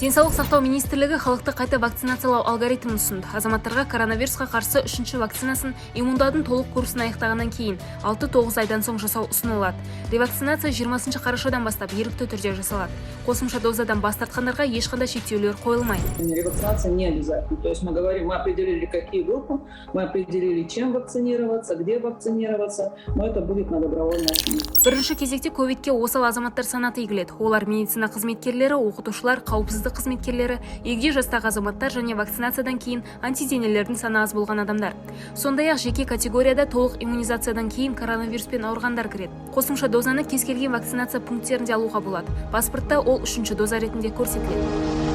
Денсаулық сақтау министрлігі халықты қайта вакцинациялау алгоритмін ұсынды. Азаматтарға коронавирусқа қарсы үшінші вакцинасын иммундадың толық курсын аяқтағаннан кейін 6-9 айдан соң жасау ұсынылады. Ревакцинация 20 қарашадан бастап ерікті түрде жасалады. Қосымша дозадан бас тартқандарға ешқандай шектеулер қойылмайды. Ревакцинация не обязательно. То есть мы говорим, мы определили, какие группы, мы определили, чем вакцинироваться, где вакцинироваться, но это будет на добровольной основе. Бірінші кезекте ковидке осал азаматтар санаты егіледі. Олар медицина қызметкерлері, оқытушылар, қауіпсіздік қызметкерлері, егде жастағы азаматтар және вакцинациядан кейін антиденелердің саны аз болған адамдар. Сондай-ақ жеке категорияда толық иммунизациядан кейін коронавируспен ауырғандар кіреді. Қосымша дозаны кез келген вакцинация пункттерінде алуға болады. Паспортта ол үшінші доза ретінде көрсетіледі.